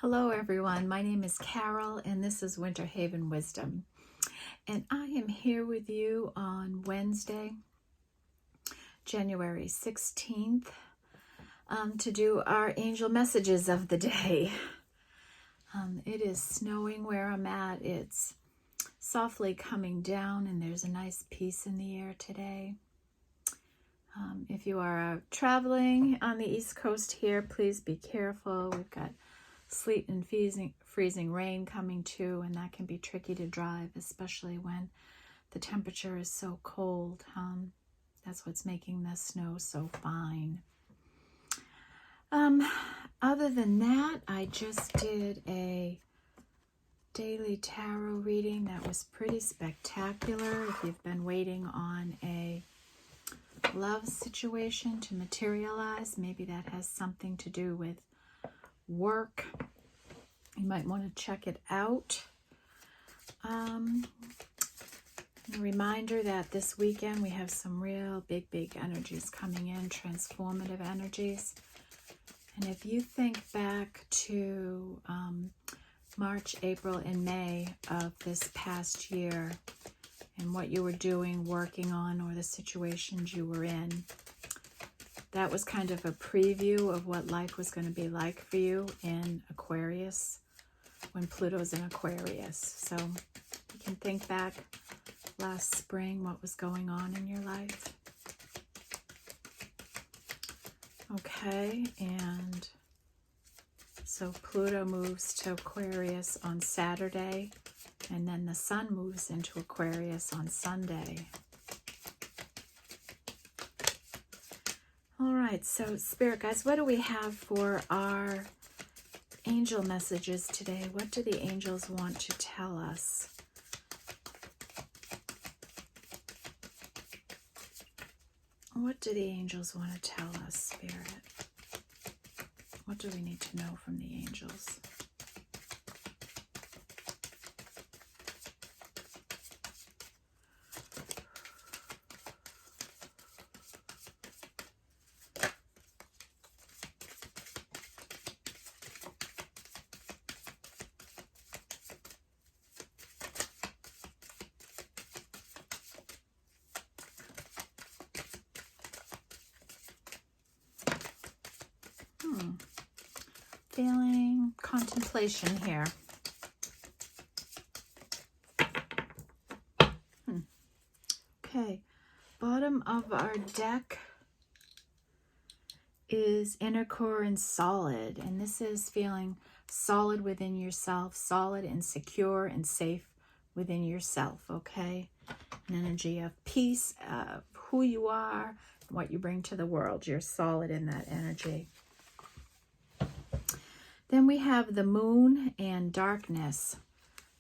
Hello everyone, my name is Carol and this is Winter Haven Wisdom. And I am here with you on Wednesday, January 16th, to do our angel messages of the day. It is snowing where I'm at. It's softly coming down and there's a nice peace in the air today. If you are traveling on the East Coast here, please be careful. We've got sleet and freezing rain coming too, and that can be tricky to drive, especially when the temperature is so cold. That's what's making the snow so fine. Other than that, I just did a daily tarot reading that was pretty spectacular. If you've been waiting on a love situation to materialize, maybe that has something to do with work, you might want to check it out. A reminder that this weekend we have some real big energies coming in, transformative energies. And if you think back to March, April, and May of this past year and what you were doing, working on, or the situations you were in, that was kind of a preview of what life was going to be like for you in Aquarius, when Pluto's in Aquarius. So you can think back last spring, what was going on in your life. Okay, and so Pluto moves to Aquarius on Saturday, and then the Sun moves into Aquarius on Sunday. All right, so Spirit guys, what do we have for our angel messages today? What do the angels want to tell us? What do the angels want to tell us, Spirit? What do we need to know from the angels? Feeling contemplation here. Okay, bottom of our deck is inner core and solid, and this is feeling solid within yourself, solid and secure and safe within yourself, okay? An energy of peace, of who you are, what you bring to the world. You're solid in that energy. Then we have the moon and darkness.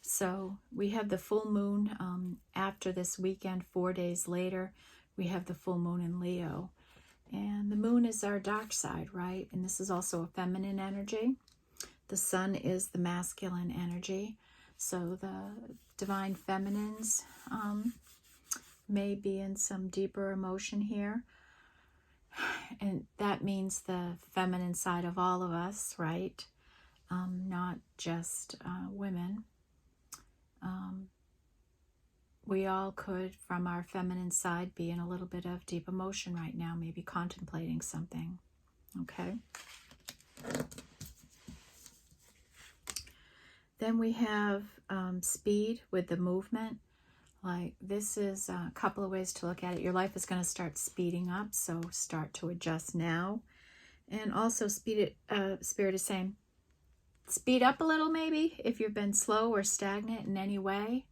So we have the full moon after this weekend, 4 days later, we have the full moon in Leo. And the moon is our dark side, right? And this is also a feminine energy. The sun is the masculine energy. So the divine feminines may be in some deeper emotion here. And that means the feminine side of all of us, right? Not just women. We all could, from our feminine side, be in a little bit of deep emotion right now, maybe contemplating something. Okay. Then we have speed with the movement. Like, this is a couple of ways to look at it. Your life is going to start speeding up, so start to adjust now. And also Spirit is saying, speed up a little maybe if you've been slow or stagnant in any way.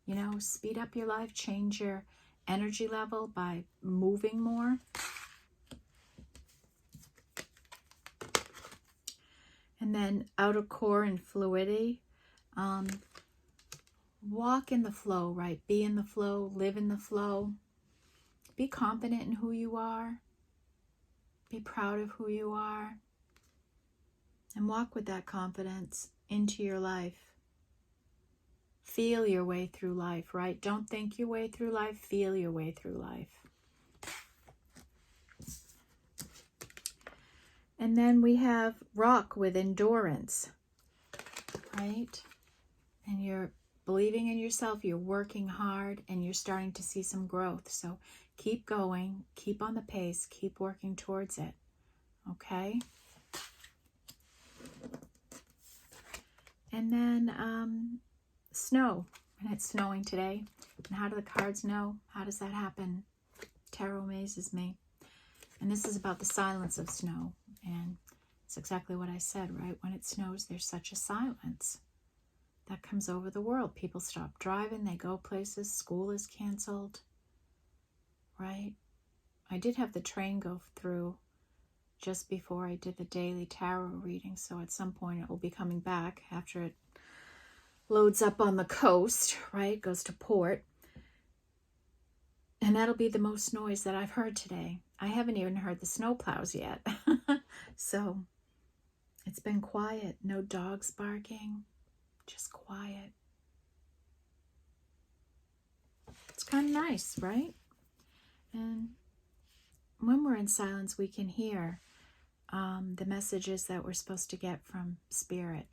You know, speed up your life, change your energy level by moving more. And then outer core and fluidity. Walk in the flow, right? Be in the flow, live in the flow. Be confident in who you are. Be proud of who you are. And walk with that confidence into your life. Feel your way through life, right? Don't think your way through life. Feel your way through life. And then we have rock with endurance. right? And you're believing in yourself, you're working hard, and you're starting to see some growth. So keep going, keep on the pace, keep working towards it, okay? And then snow, and it's snowing today. And how do the cards know? How does that happen? Tarot amazes me. And this is about the silence of snow. And it's exactly what I said, right? When it snows, there's such a silence that comes over the world. People stop driving, they go places, school is canceled, right? I did have the train go through just before I did the daily tarot reading, so at some point it will be coming back after it loads up on the coast, right? Goes to port. And that'll be the most noise that I've heard today. I haven't even heard the snowplows yet. So it's been quiet. No dogs barking. Just quiet. It's kind of nice, right? And when we're in silence, we can hear the messages that we're supposed to get from Spirit.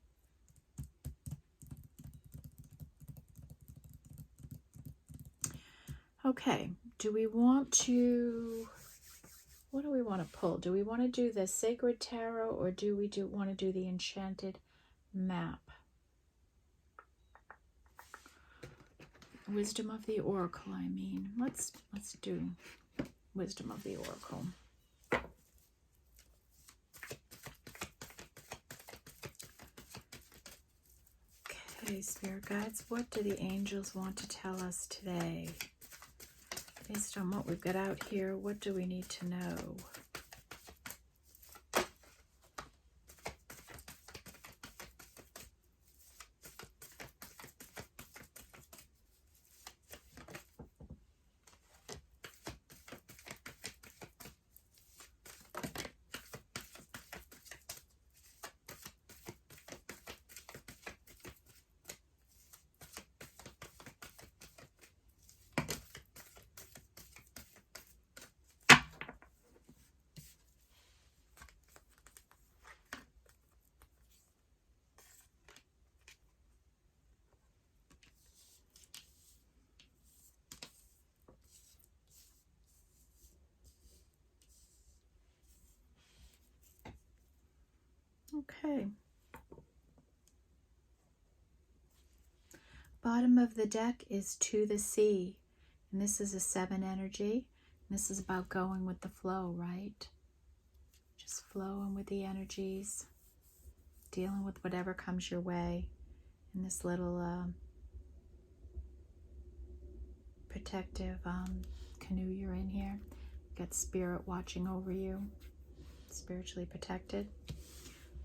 Okay, do we want to, what do we want to pull? Do we want to do the Sacred Tarot, or do we want to do the Enchanted Map? Wisdom of the Oracle, I mean. Let's do Wisdom of the Oracle. Okay, Spirit Guides, what do the angels want to tell us today? Based on what we've got out here, what do we need to know? Okay. Bottom of the deck is To the Sea. And this is a 7 energy. And this is about going with the flow, right? Just flowing with the energies. Dealing with whatever comes your way. In this little protective canoe you're in here. You got Spirit watching over you. Spiritually protected.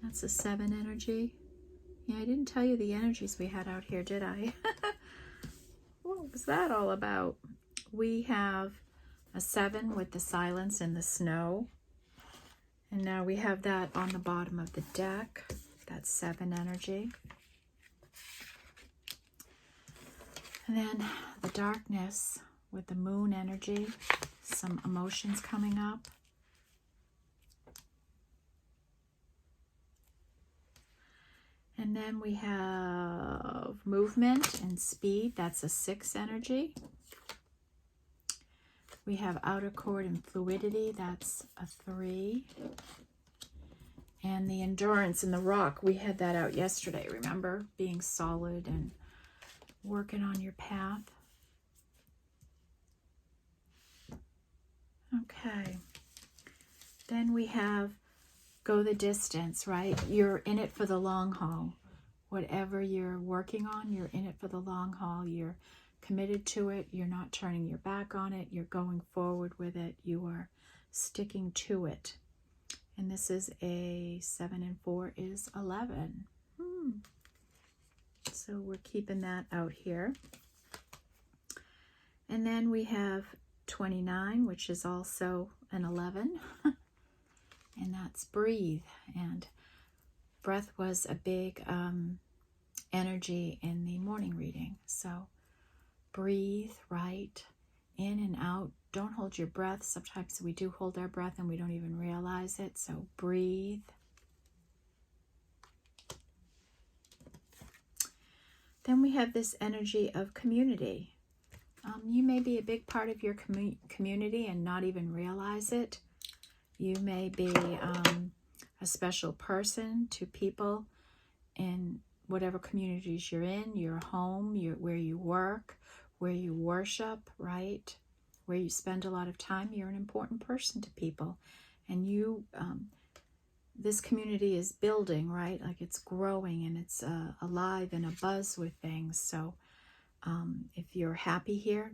That's a 7 energy. Yeah, I didn't tell you the energies we had out here, did I? What was that all about? We have a 7 with the silence and the snow. And now we have that on the bottom of the deck. That's 7 energy. And then the darkness with the moon energy. Some emotions coming up. And then we have movement and speed. That's a 6 energy. We have outer cord and fluidity. That's a 3. And the endurance and the rock. We had that out yesterday, remember? Being solid and working on your path. Okay. Then we have go the distance, right? You're in it for the long haul. Whatever you're working on, you're in it for the long haul. You're committed to it. You're not turning your back on it. You're going forward with it. You are sticking to it. And this is a 7 and 4 is 11. So we're keeping that out here. And then we have 29, which is also an 11. And that's breathe. And breath was a big energy in the morning reading. So breathe, right? In and out. Don't hold your breath. Sometimes we do hold our breath and we don't even realize it. So breathe. Then we have this energy of community. You may be a big part of your community and not even realize it. You may be a special person to people in whatever communities you're in, your home, where you work, where you worship, right? Where you spend a lot of time. You're an important person to people. And you, this community is building, right? Like it's growing and it's alive and abuzz with things. So if you're happy here,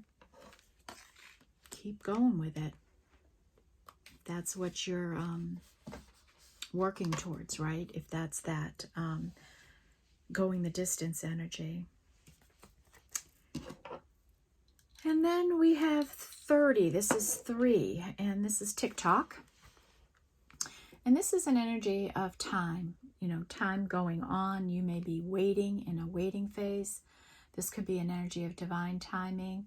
keep going with it. That's what you're working towards, right? If that's that going the distance energy. And then we have 30. This is 3, and this is TikTok. And this is an energy of time, time going on. You may be waiting in a waiting phase. This could be an energy of divine timing.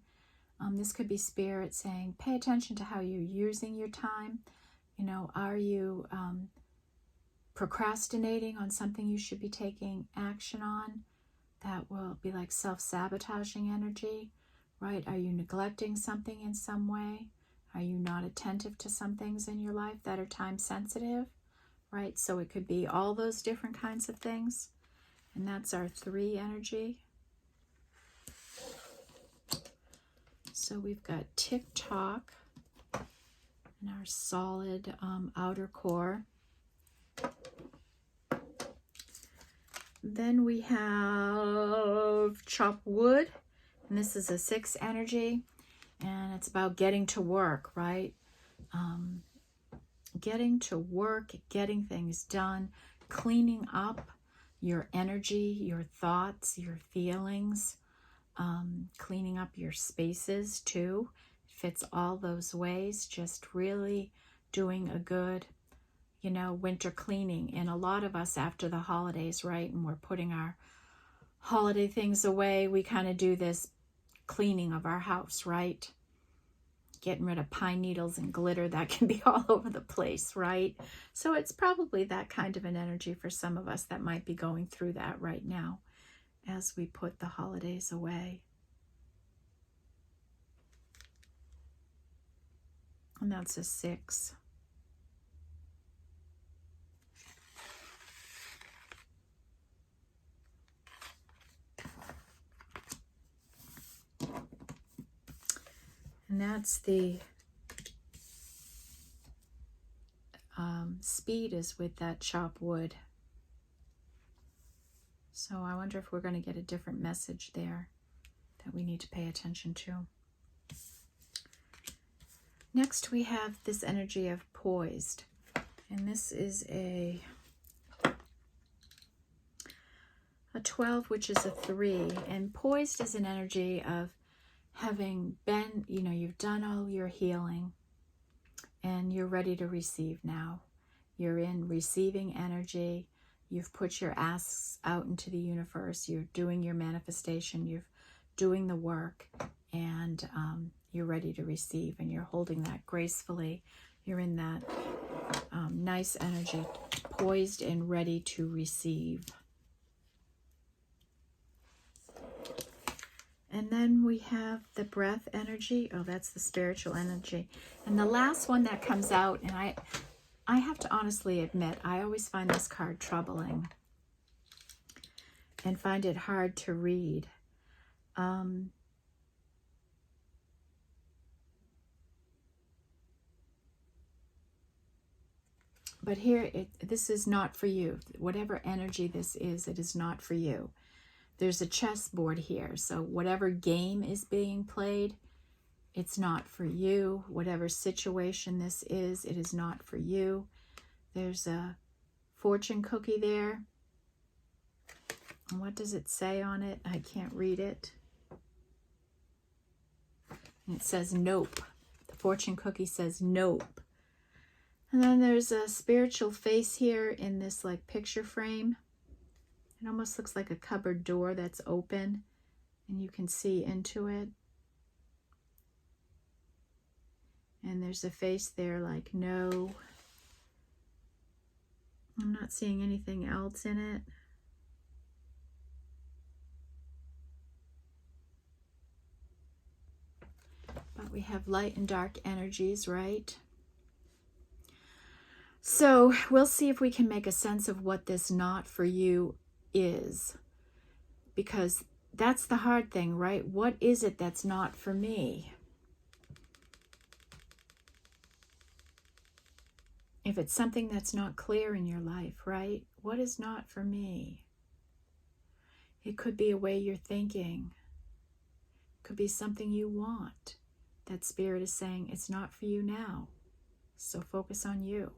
This could be spirit saying, pay attention to how you're using your time. Are you procrastinating on something you should be taking action on? That will be like self-sabotaging energy, right? Are you neglecting something in some way? Are you not attentive to some things in your life that are time sensitive, right? So it could be all those different kinds of things. And that's our 3 energy. So we've got TikTok and our solid outer core. Then we have chop wood, and this is a 6 energy, and it's about getting to work, right? Getting to work, getting things done, cleaning up your energy, your thoughts, your feelings, cleaning up your spaces too. It fits all those ways, just really doing a good winter cleaning. And a lot of us after the holidays, right, and we're putting our holiday things away, we kind of do this cleaning of our house, right? Getting rid of pine needles and glitter that can be all over the place, right? So it's probably that kind of an energy for some of us that might be going through that right now as we put the holidays away. And that's a 6. And that's the speed is with that chop wood. So I wonder if we're going to get a different message there that we need to pay attention to. Next we have this energy of poised. And this is a 12, which is a 3. And poised is an energy of having been, you've done all your healing and you're ready to receive now. You're in receiving energy. You've put your asks out into the universe. You're doing your manifestation. You're doing the work, and you're ready to receive, and you're holding that gracefully. You're in that nice energy, poised and ready to receive. And then we have the breath energy. Oh, that's the spiritual energy. And the last one that comes out, and I have to honestly admit, I always find this card troubling and find it hard to read. But here, this is not for you. Whatever energy this is, it is not for you. There's a chessboard here, so whatever game is being played, it's not for you. Whatever situation this is, it is not for you. There's a fortune cookie there. And what does it say on it? I can't read it. And it says nope. The fortune cookie says nope. And then there's a spiritual face here in this like picture frame. It almost looks like a cupboard door that's open and you can see into it. And there's a face there like no. I'm not seeing anything else in it. We have light and dark energies, right? So we'll see if we can make a sense of what this not for you is. Because that's the hard thing, right? What is it that's not for me? If it's something that's not clear in your life, right? What is not for me? It could be a way you're thinking. It could be something you want. That Spirit is saying, it's not for you now. So focus on you.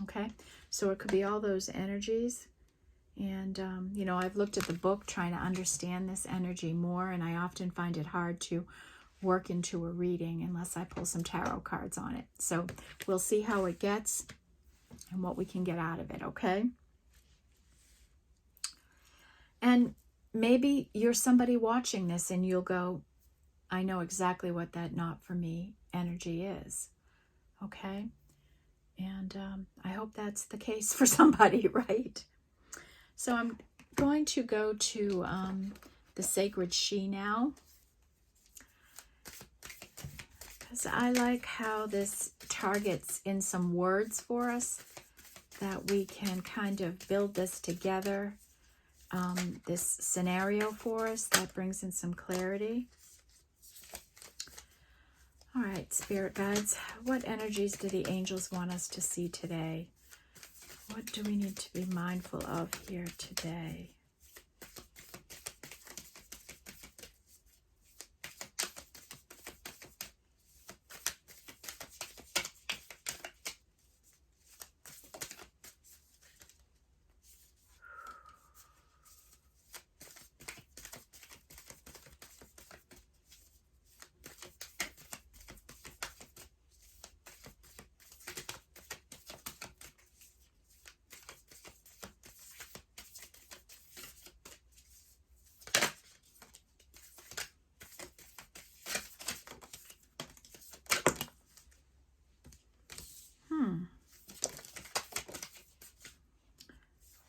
Okay? So it could be all those energies. And, you know, I've looked at the book trying to understand this energy more, and I often find it hard to work into a reading unless I pull some tarot cards on it. So we'll see how it gets and what we can get out of it, okay? And maybe you're somebody watching this and you'll go, I know exactly what that not for me energy is, okay? And I hope that's the case for somebody, right? So I'm going to go to the Sacred She now, because I like how this targets in some words for us that we can kind of build this together, this scenario for us that brings in some clarity. All right, Spirit Guides, what energies do the angels want us to see today? What do we need to be mindful of here today?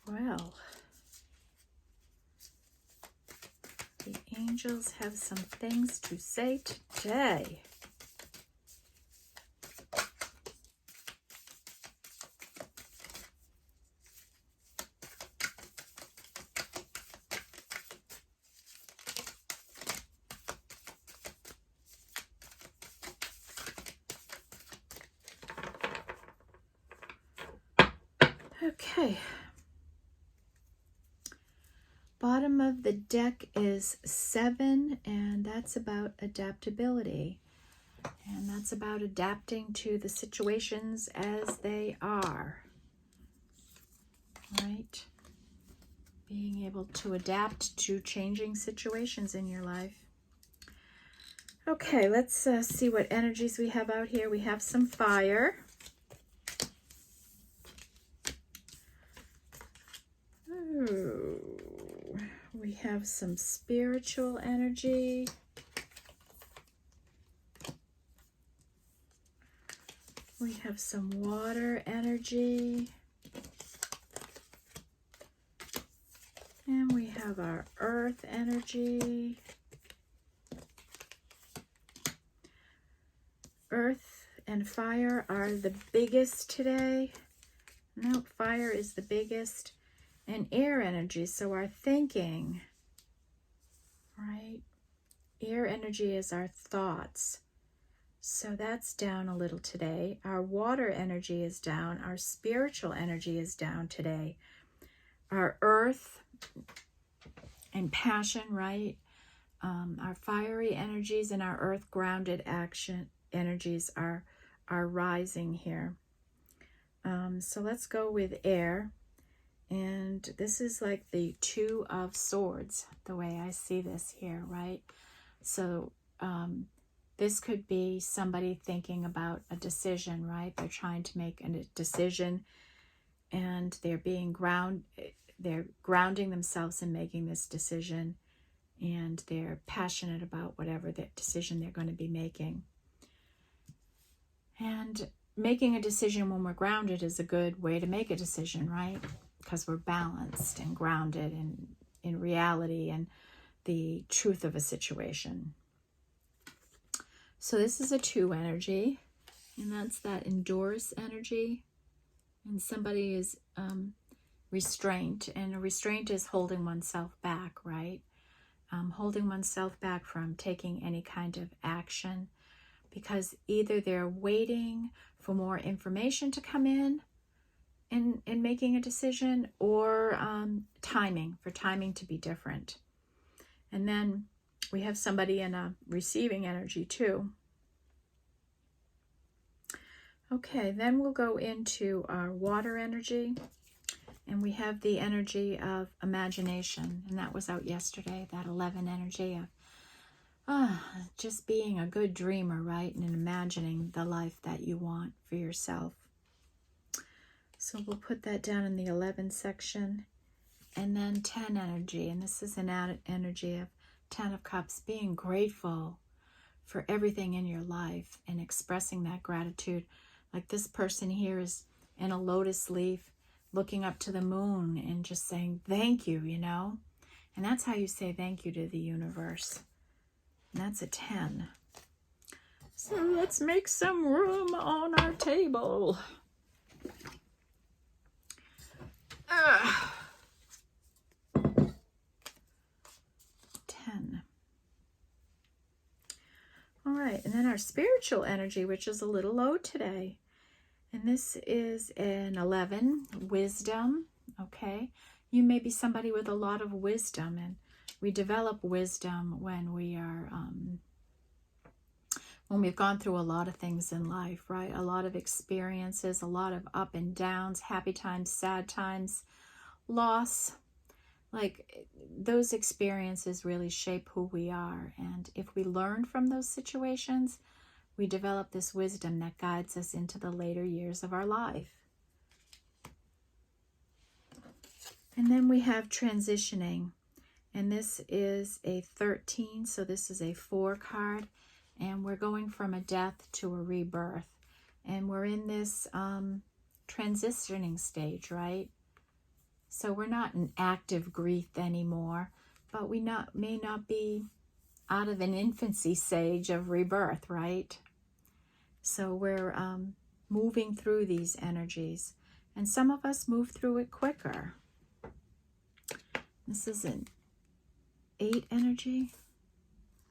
Well, the angels have some things to say today. Okay. Bottom of the deck is 7, and that's about adaptability. And that's about adapting to the situations as they are. Right? Being able to adapt to changing situations in your life. Okay, let's see what energies we have out here. We have some fire. Ooh. We have some spiritual energy. We have some water energy. And we have our earth energy. Earth and fire are the biggest today. No, fire is the biggest. And air energy, so our thinking, right? Air energy is our thoughts. So that's down a little today. Our water energy is down. Our spiritual energy is down today. Our earth and passion, right? Our fiery energies and our earth grounded action energies are rising here. So let's go with air. And this is like the 2 of Swords, the way I see this here, right? So this could be somebody thinking about a decision, right? They're trying to make a decision, and they're grounding themselves in making this decision, and they're passionate about whatever that decision they're going to be making. And making a decision when we're grounded is a good way to make a decision, right? Because we're balanced and grounded in reality and the truth of a situation. So this is a 2 energy, and that's that endorse energy. And somebody is restraint, and a restraint is holding oneself back, right? Holding oneself back from taking any kind of action, because either they're waiting for more information to come in and making a decision, or timing to be different. And then we have somebody in a receiving energy too. Okay, then we'll go into our water energy, and we have the energy of imagination, and that was out yesterday, that 11 energy of just being a good dreamer, right? And imagining the life that you want for yourself. So we'll put that down in the 11 section. And then 10 energy, and this is an added energy of 10 of Cups, being grateful for everything in your life and expressing that gratitude. Like this person here is in a lotus leaf looking up to the moon and just saying thank you, you know? And that's how you say thank you to the universe. And that's a 10. So let's make some room on our table. 10. All right, and then our spiritual energy, which is a little low today. And this is an 11, wisdom, okay? You may be somebody with a lot of wisdom, and we develop wisdom when we are, when we've gone through a lot of things in life, right? A lot of experiences, a lot of up and downs, happy times, sad times, loss. Like those experiences really shape who we are. And if we learn from those situations, we develop this wisdom that guides us into the later years of our life. And then we have transitioning. And this is a 13, so this is a 4 card. And we're going from a death to a rebirth. And we're in this transitioning stage, right? So we're not in active grief anymore, but we may not be out of an infancy stage of rebirth, right? So we're moving through these energies, and some of us move through it quicker. This is an 8 energy.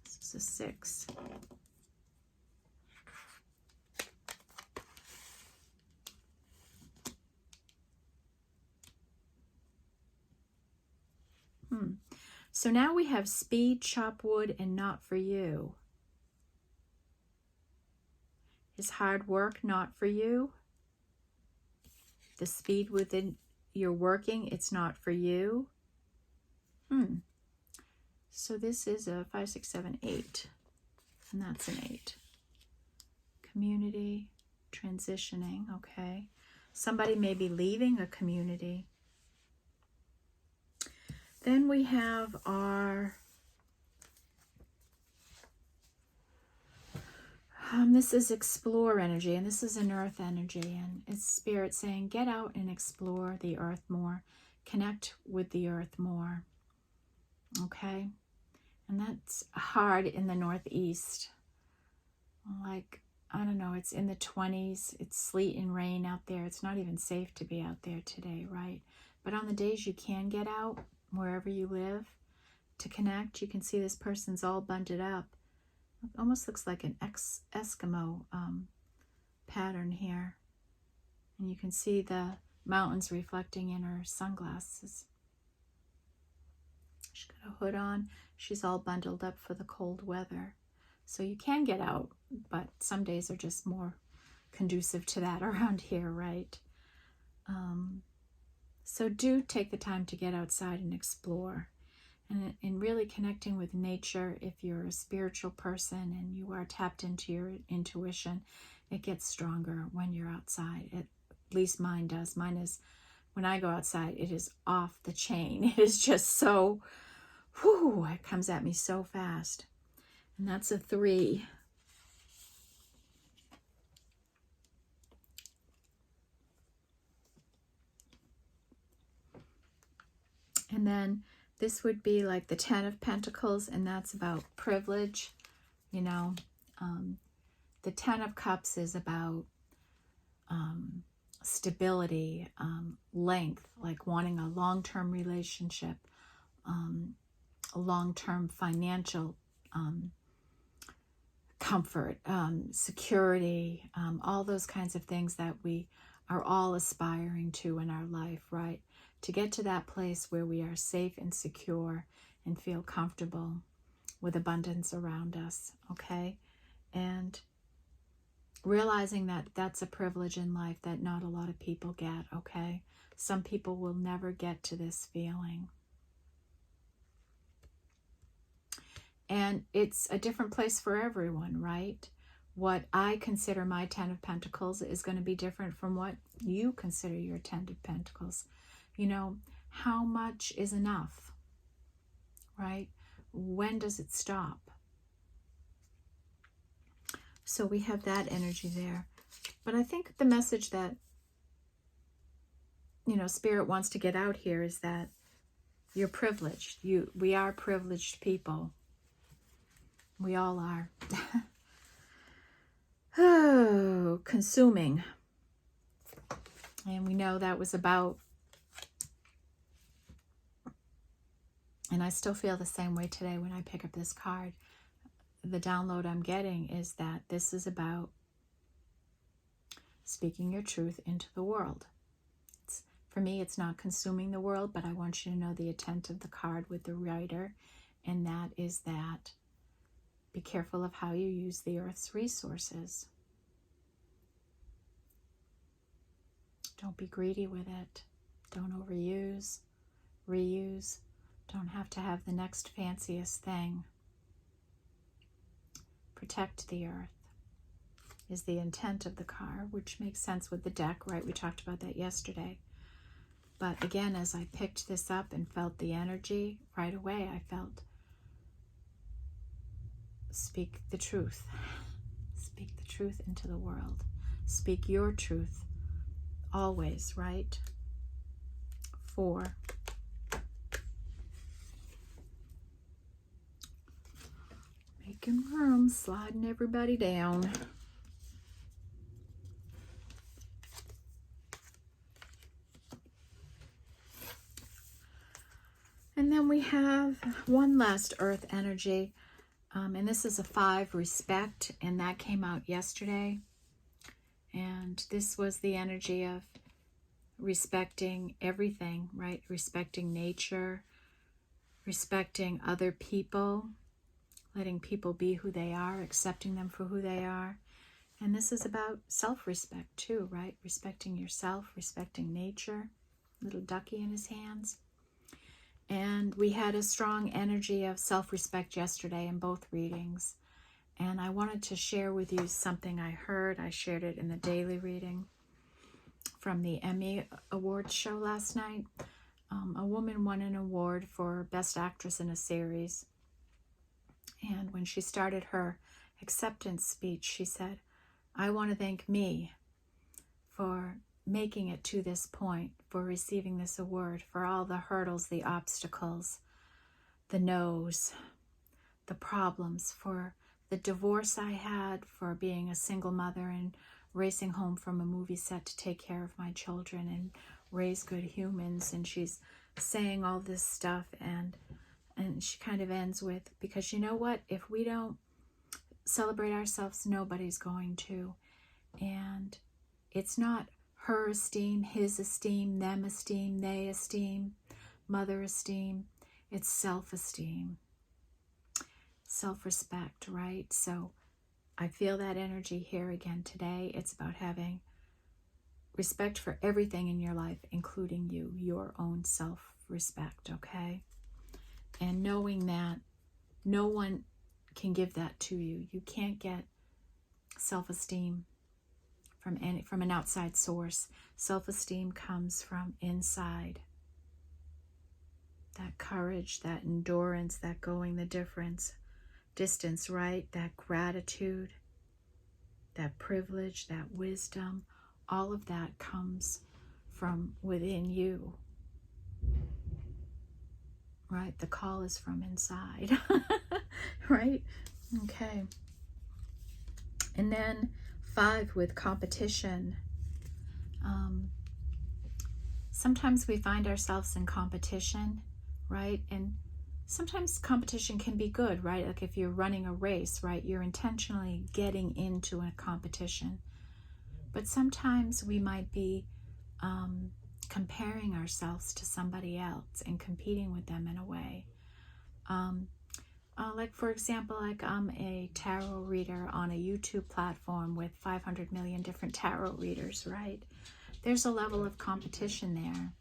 This is a 6. So now we have speed, chop wood, and not for you. Is hard work not for you? The speed within your working, it's not for you? So this is a 5, 6, 7, 8. And that's an 8. Community, transitioning, okay. Somebody may be leaving a community. Then we have our, this is explore energy, and this is an earth energy, and it's spirit saying, get out and explore the earth more, connect with the earth more, okay? And that's hard in the Northeast. Like, I don't know, it's in the 20s, it's sleet and rain out there, it's not even safe to be out there today, right? But on the days you can get out, wherever you live, to connect, you can see this person's all bundled up. It almost looks like an Eskimo pattern here. And you can see the mountains reflecting in her sunglasses. She's got a hood on. She's all bundled up for the cold weather. So you can get out, but some days are just more conducive to that around here, right? So do take the time to get outside and explore, and really connecting with nature. If you're a spiritual person and you are tapped into your intuition, it gets stronger when you're outside. At least mine does. Mine is, when I go outside, it is off the chain. It is just so, whoo, it comes at me so fast. And that's a 3. And then this would be like the 10 of Pentacles, and that's about privilege, you know, the Ten of Cups is about stability, length, like wanting a long-term relationship, a long-term financial comfort, security, all those kinds of things that we are all aspiring to in our life, right? To get to that place where we are safe and secure and feel comfortable with abundance around us, okay? And realizing that that's a privilege in life that not a lot of people get, okay? Some people will never get to this feeling. And it's a different place for everyone, right? What I consider my Ten of Pentacles is going to be different from what you consider your Ten of Pentacles. You know, how much is enough, right? When does it stop? So we have that energy there. But I think the message that, you know, Spirit wants to get out here is that you're privileged. We are privileged people. We all are. Oh, consuming. And we know that was about, and I still feel the same way today when I pick up this card. The download I'm getting is that this is about speaking your truth into the world. For me, it's not consuming the world, but I want you to know the intent of the card with the writer, and that is that be careful of how you use the earth's resources. Don't be greedy with it. Don't overuse, reuse. Don't have to have the next fanciest thing. Protect the earth is the intent of the card, which makes sense with the deck, right? We talked about that yesterday. But again, as I picked this up and felt the energy, right away I felt, speak the truth. Speak the truth into the world. Speak your truth always, right? 4. Making room, sliding everybody down. And then we have one last earth energy. And this is a 5, respect, and that came out yesterday. And this was the energy of respecting everything, right? Respecting nature, respecting other people, letting people be who they are, accepting them for who they are. And this is about self-respect too, right? Respecting yourself, respecting nature. Little ducky in his hands. And we had a strong energy of self-respect yesterday in both readings. And I wanted to share with you something I heard. I shared it in the daily reading from the Emmy Awards show last night. A woman won an award for Best Actress in a Series. And when she started her acceptance speech, she said, I want to thank me for making it to this point, for receiving this award, for all the hurdles, the obstacles, the no's, the problems, for the divorce I had, for being a single mother and racing home from a movie set to take care of my children and raise good humans. And she's saying all this stuff, and she kind of ends with, because you know what, if we don't celebrate ourselves, nobody's going to. And it's not her esteem, his esteem, them esteem, they esteem, mother esteem. It's self-esteem, self-respect, right? So I feel that energy here again today. It's about having respect for everything in your life, including you, your own self-respect, okay? And knowing that no one can give that to you. You can't get self-esteem from an outside source. Self-esteem comes from inside. That courage, that endurance, that going the distance, right? That gratitude, that privilege, that wisdom, all of that comes from within you. Right? The call is from inside. Right? Okay. And then 5 with competition. Sometimes we find ourselves in competition, right? And sometimes competition can be good, right? Like if you're running a race, right? You're intentionally getting into a competition. But sometimes we might be comparing ourselves to somebody else and competing with them in a way. Like for example, like I'm a tarot reader on a YouTube platform with 500 million different tarot readers, right? There's a level of competition there,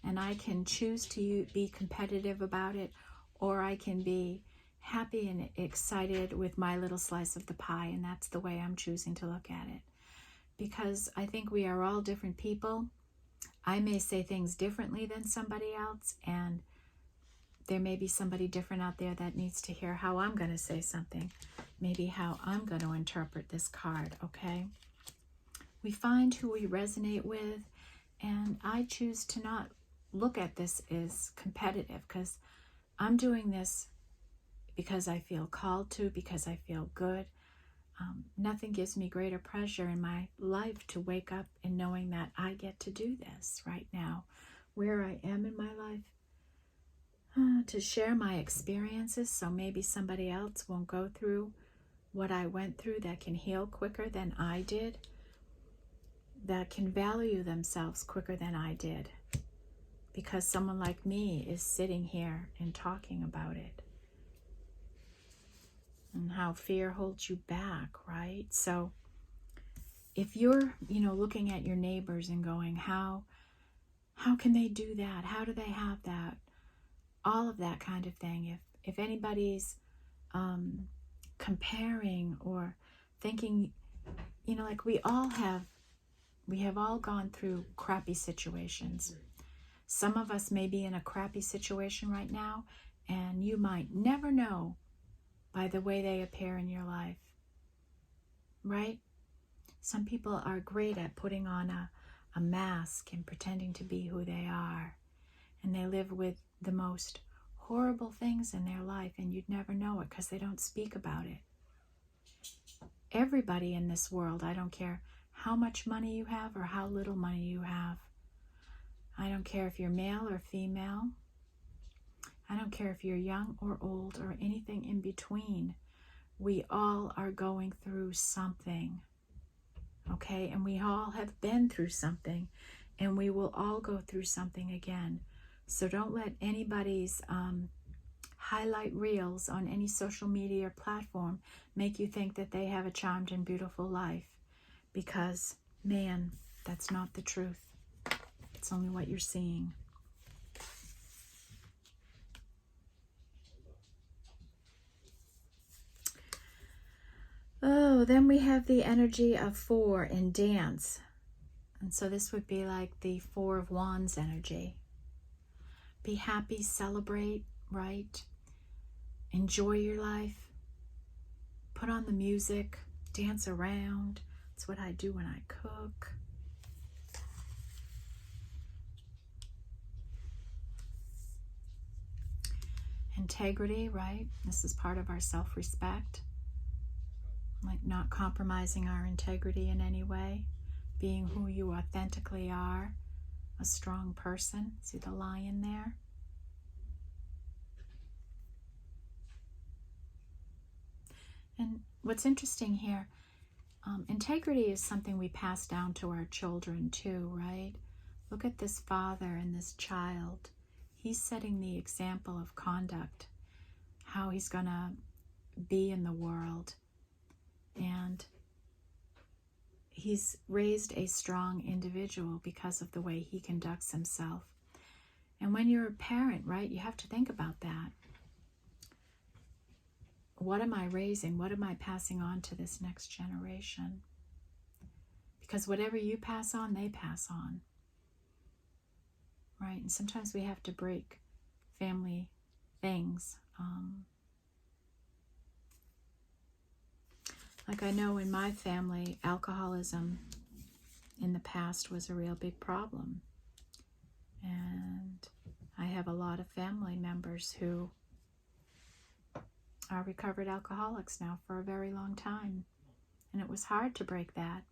and I can choose to be competitive about it, or I can be happy and excited with my little slice of the pie, and that's the way I'm choosing to look at it. Because I think we are all different people. I may say things differently than somebody else, and there may be somebody different out there that needs to hear how I'm going to say something, maybe how I'm going to interpret this card, okay? We find who we resonate with, and I choose to not look at this as competitive, because I'm doing this because I feel called to, because I feel good. Nothing gives me greater pleasure in my life to wake up and knowing that I get to do this right now, where I am in my life, to share my experiences so maybe somebody else won't go through what I went through, that can heal quicker than I did, that can value themselves quicker than I did, because someone like me is sitting here and talking about it, and how fear holds you back, right? So if you're, looking at your neighbors and going, how can they do that? How do they have that? All of that kind of thing. If anybody's comparing or thinking, like we have all gone through crappy situations. Some of us may be in a crappy situation right now, and you might never know by the way they appear in your life, right? Some people are great at putting on a mask and pretending to be who they are, and they live with the most horrible things in their life, and you'd never know it because they don't speak about it. Everybody in this world, I don't care how much money you have or how little money you have. I don't care if you're male or female. I don't care if you're young or old or anything in between. We all are going through something, okay? And we all have been through something, and we will all go through something again. So don't let anybody's highlight reels on any social media platform make you think that they have a charmed and beautiful life, because, man, that's not the truth. It's only what you're seeing. Oh, then we have the energy of 4 in dance. And so this would be like the 4 of Wands energy. Be happy, celebrate, right? Enjoy your life. Put on the music, dance around. That's what I do when I cook. Integrity, right? This is part of our self-respect. Like not compromising our integrity in any way. Being who you authentically are. A strong person. See the lion there? And what's interesting here, integrity is something we pass down to our children too, right? Look at this father and this child. He's setting the example of conduct, how he's going to be in the world. And he's raised a strong individual because of the way he conducts himself. And when you're a parent, right, you have to think about that. What am I raising? What am I passing on to this next generation? Because whatever you pass on, they pass on. Right? And sometimes we have to break family things. Like I know in my family, alcoholism in the past was a real big problem. And I have a lot of family members who are recovered alcoholics now for a very long time. And it was hard to break that.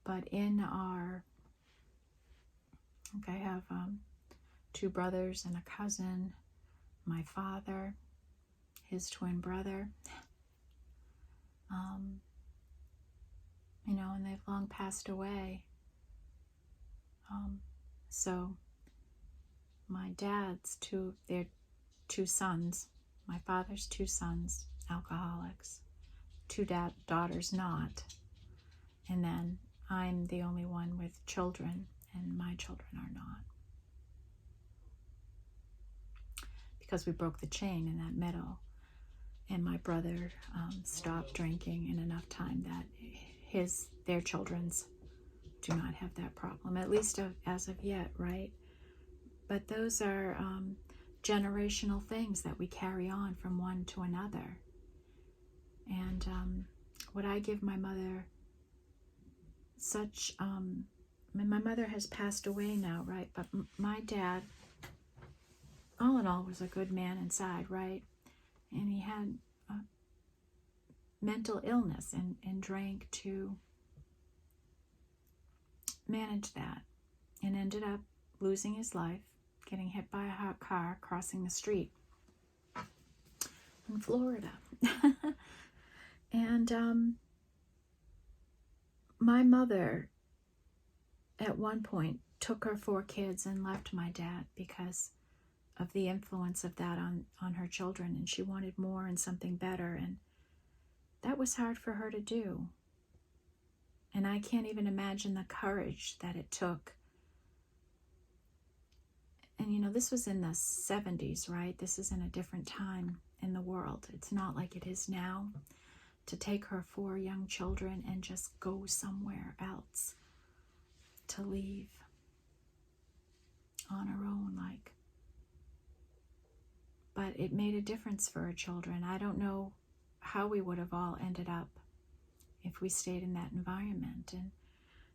But in our, I have 2 brothers and a cousin, my father, his twin brother, and they've long passed away. So my dad's their 2 sons, my father's 2 sons, alcoholics, 2 daughters not, and then I'm the only one with children, and my children are not. Because we broke the chain in that middle, and my brother stopped drinking in enough time that their children's do not have that problem, at least as of yet, right? But those are generational things that we carry on from one to another. And what I give my mother my mother has passed away now, right? But my dad, all in all, was a good man inside, right? And he had mental illness and drank to manage that, and ended up losing his life, getting hit by a hot car crossing the street in Florida. And my mother at one point took her 4 kids and left my dad because of the influence of that on her children, and she wanted more and something better, and that was hard for her to do. And I can't even imagine the courage that it took. And this was in the 70s, right? This is in a different time in the world. It's not like it is now, to take her 4 young children and just go somewhere else, to leave on her own, but it made a difference for her children. I don't know how we would have all ended up if we stayed in that environment. And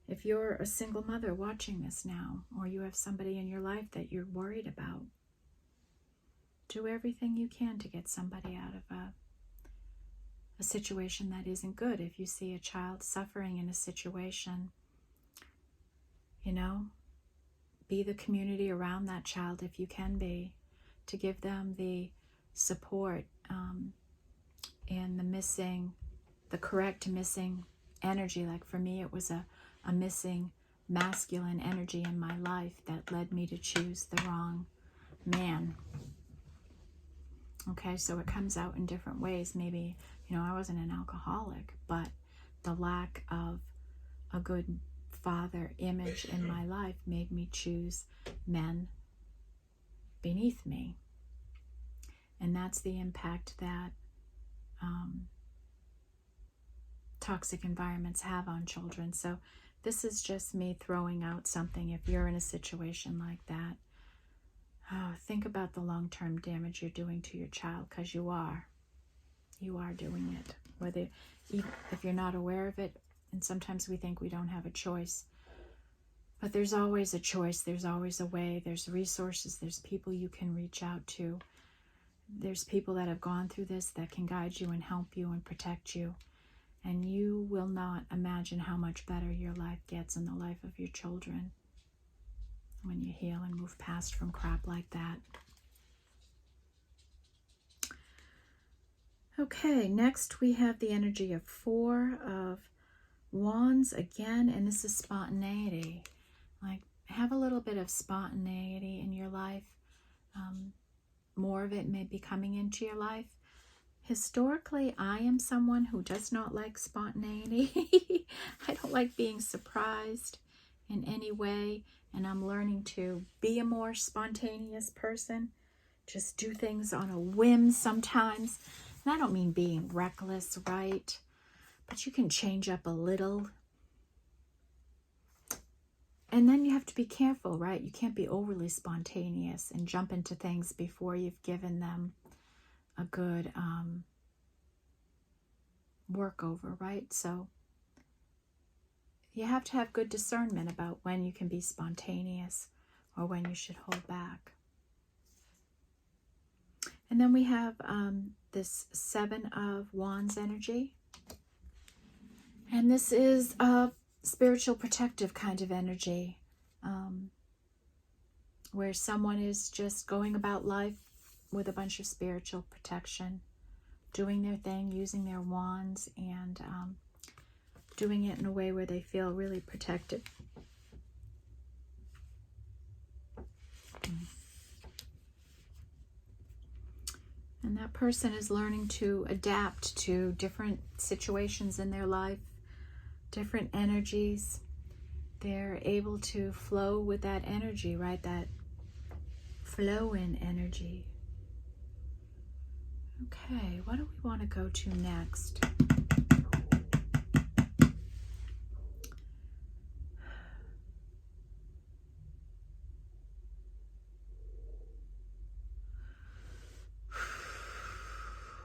if you're a single mother watching this now, or you have somebody in your life that you're worried about, do everything you can to get somebody out of a situation that isn't good. If you see a child suffering in a situation, be the community around that child if you can be, to give them the support and the correct missing energy. Like for me, it was a missing masculine energy in my life that led me to choose the wrong man. Okay, so it comes out in different ways. Maybe, I wasn't an alcoholic, but the lack of a good father image in my life made me choose men beneath me. And that's the impact that toxic environments have on children. So this is just me throwing out something. If you're in a situation like that, think about the long-term damage you're doing to your child, because you are doing it, whether if you're not aware of it. And sometimes we think we don't have a choice, but there's always a choice. There's always a way. There's resources. There's people you can reach out to. There's people that have gone through this that can guide you and help you and protect you. And you will not imagine how much better your life gets and the life of your children when you heal and move past from crap like that. Okay, next we have the energy of 4 of Wands again, and this is spontaneity. Like, have a little bit of spontaneity in your life. More of it may be coming into your life. Historically, I am someone who does not like spontaneity. I don't like being surprised in any way, and I'm learning to be a more spontaneous person. Just do things on a whim sometimes. And I don't mean being reckless, right? But you can change up a little. And then you have to be careful, right? You can't be overly spontaneous and jump into things before you've given them a good workover, right? So you have to have good discernment about when you can be spontaneous or when you should hold back. And then we have this 7 of Wands energy. And this is a spiritual protective kind of energy, where someone is just going about life with a bunch of spiritual protection, doing their thing, using their wands, and doing it in a way where they feel really protected. And that person is learning to adapt to different situations in their life, different energies. They're able to flow with that energy, right? That flow in energy. Okay, what do we want to go to next?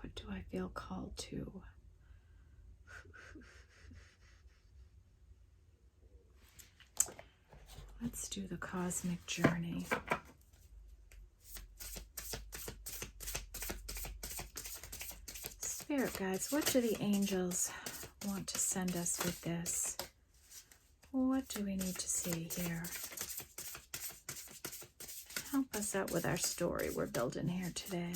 What do I feel called to? Let's do the cosmic journey. Spirit guides, what do the angels want to send us with this? What do we need to see here? Help us out with our story we're building here today.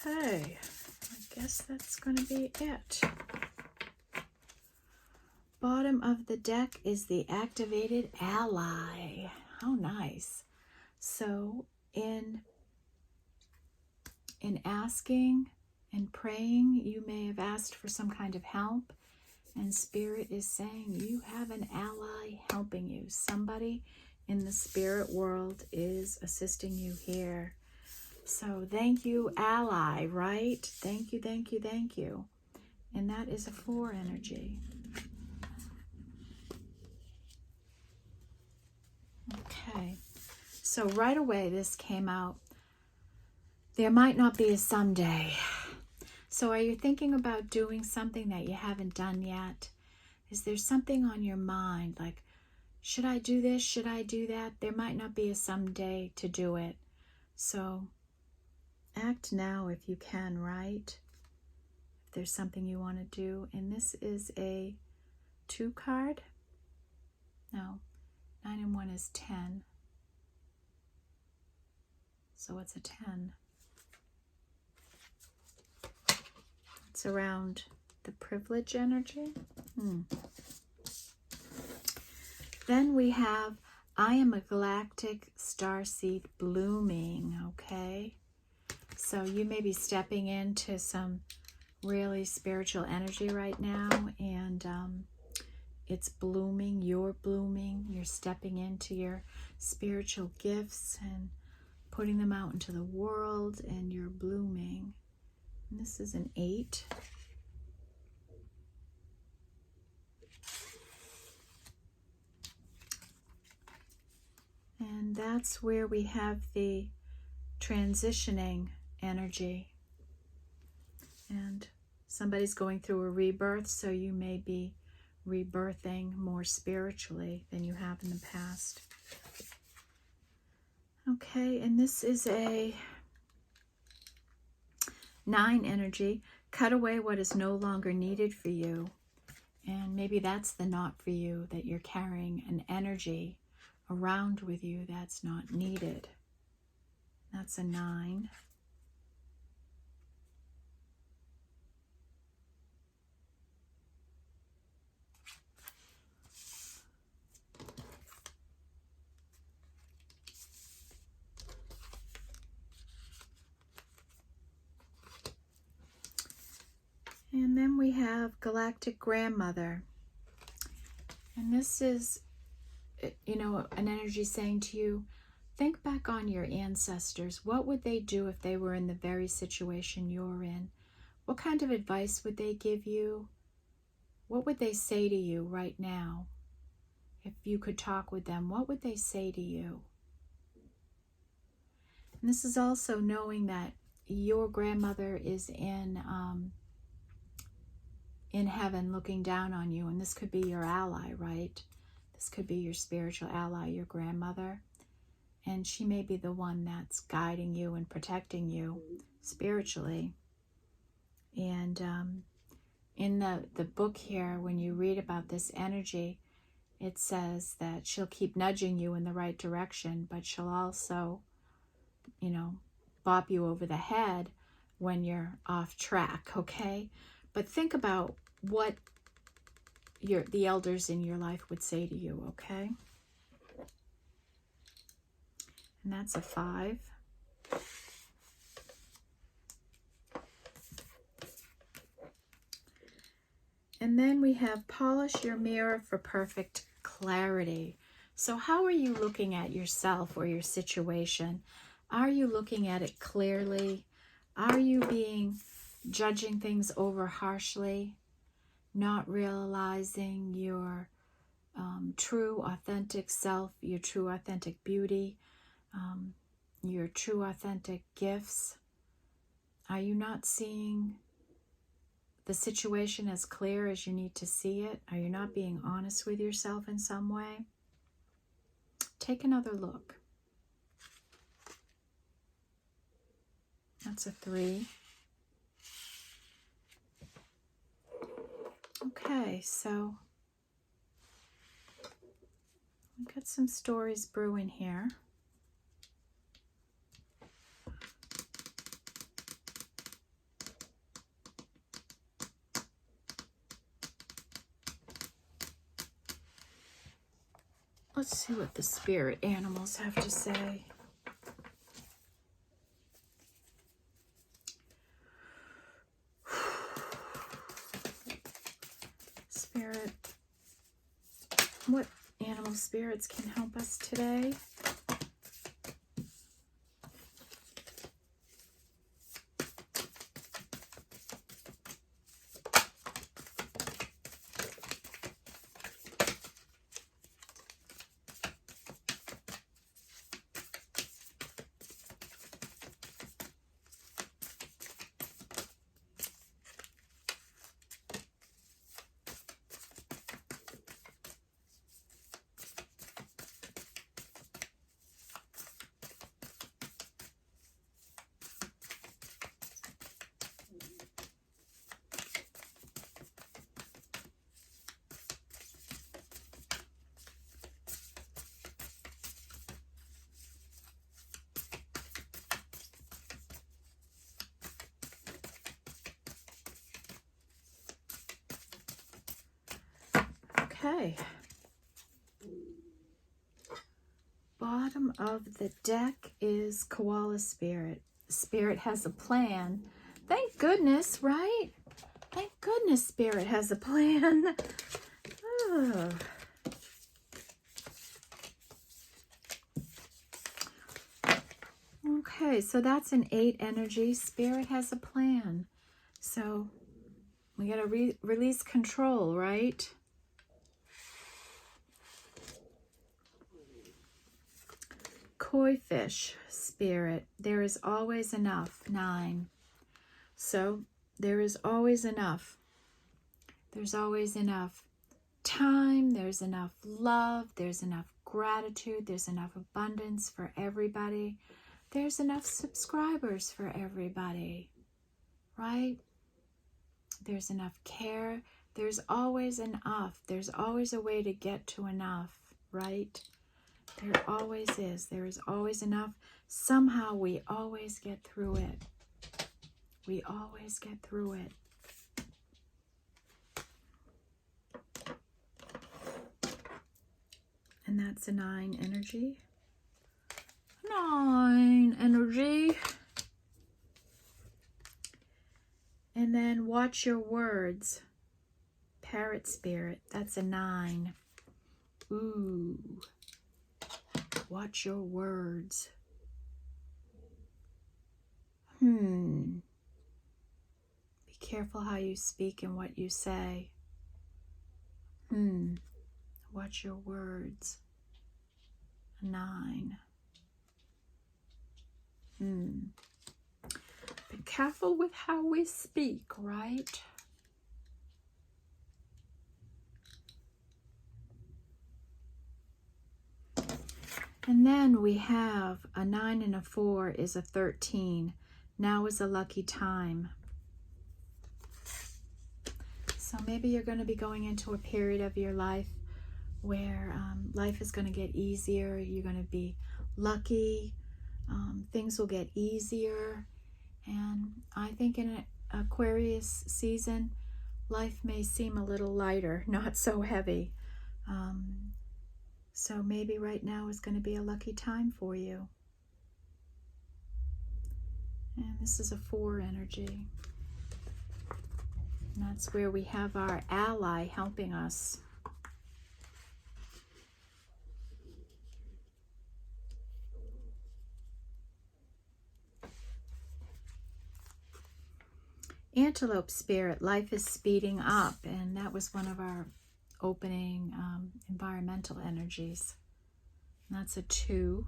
Okay, I guess that's going to be it. Bottom of the deck is the activated ally. How nice. So in asking and praying, you may have asked for some kind of help, and Spirit is saying you have an ally helping you. Somebody in the spirit world is assisting you here. So thank you, ally, right? Thank you, thank you, thank you. And that is a 4 energy. Okay. So right away this came out. There might not be a someday. So are you thinking about doing something that you haven't done yet? Is there something on your mind like, should I do this? Should I do that? There might not be a someday to do it. So act now if you can, right? If there's something you want to do. And this is a 2 card. No, 9 and 1 is 10. So it's a 10. It's around the privilege energy. Then we have, I am a galactic starseed blooming, okay? So you may be stepping into some really spiritual energy right now, and it's blooming, you're stepping into your spiritual gifts and putting them out into the world, and you're blooming. And this is an 8. And that's where we have the transitioning energy. And somebody's going through a rebirth, so you may be rebirthing more spiritually than you have in the past. Okay, and this is a 9 energy. Cut away what is no longer needed for you. And maybe that's the not for you, that you're carrying an energy around with you that's not needed. That's a 9. have Galactic Grandmother. And this is, you know, an energy saying to you, think back on your ancestors. What would they do if they were in the very situation you're in? What kind of advice would they give you? What would they say to you right now? If you could talk with them, what would they say to you? And this is also knowing that your grandmother is in heaven looking down on you. And this could be your ally, right? This could be your spiritual ally, your grandmother. And she may be the one that's guiding you and protecting you spiritually. And in the book here, when you read about this energy, it says that she'll keep nudging you in the right direction, but she'll also, you know, bop you over the head when you're off track, okay? But think about what the elders in your life would say to you, okay? And that's a 5. And then we have polish your mirror for perfect clarity. So how are you looking at yourself or your situation? Are you looking at it clearly? Are you judging things over harshly? Not realizing your true, authentic self, your true, authentic beauty, your true, authentic gifts? Are you not seeing the situation as clear as you need to see it? Are you not being honest with yourself in some way? Take another look. That's a 3. Okay, so we've got some stories brewing here. Let's see what the spirit animals have to say. Spirit, what animal spirits can help us today? Okay. Bottom of the deck is Koala Spirit. Spirit has a plan. Thank goodness, right? Thank goodness Spirit has a plan. Oh. Okay, so that's an 8 energy. Spirit has a plan. So we got to release control, right? Koi fish spirit, there is always enough. 9. So there is always enough. There's always enough time. There's enough love. There's enough gratitude. There's enough abundance for everybody. There's enough subscribers for everybody, right? There's enough care. There's always enough. There's always a way to get to enough, right? There always is. There is always enough. Somehow we always get through it. We always get through it. And that's a 9 energy. 9 energy. And then watch your words. Parrot spirit, that's a 9. Ooh. Watch your words. Be careful how you speak and what you say. Watch your words. 9. Be careful with how we speak, right? And then we have a 9 and a 4 is a 13. Now is a lucky time. So maybe you're going to be going into a period of your life where life is going to get easier. You're going to be lucky. Things will get easier. And I think in an Aquarius season, life may seem a little lighter, not so heavy. So maybe right now is going to be a lucky time for you. And this is a 4 energy. And that's where we have our ally helping us. Antelope spirit, life is speeding up, and that was one of our opening environmental energies. And that's a 2.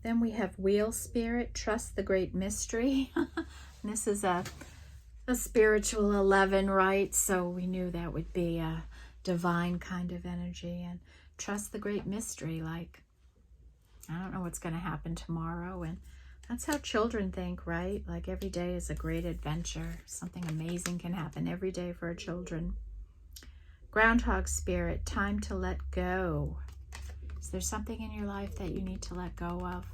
Then we have wheel spirit, trust the great mystery. This is a spiritual 11, right? So we knew that would be a divine kind of energy. And trust the great mystery, like, I don't know what's going to happen tomorrow. And that's how children think, right? Like every day is a great adventure. Something amazing can happen every day for our children. Groundhog spirit, time to let go. Is there something in your life that you need to let go of?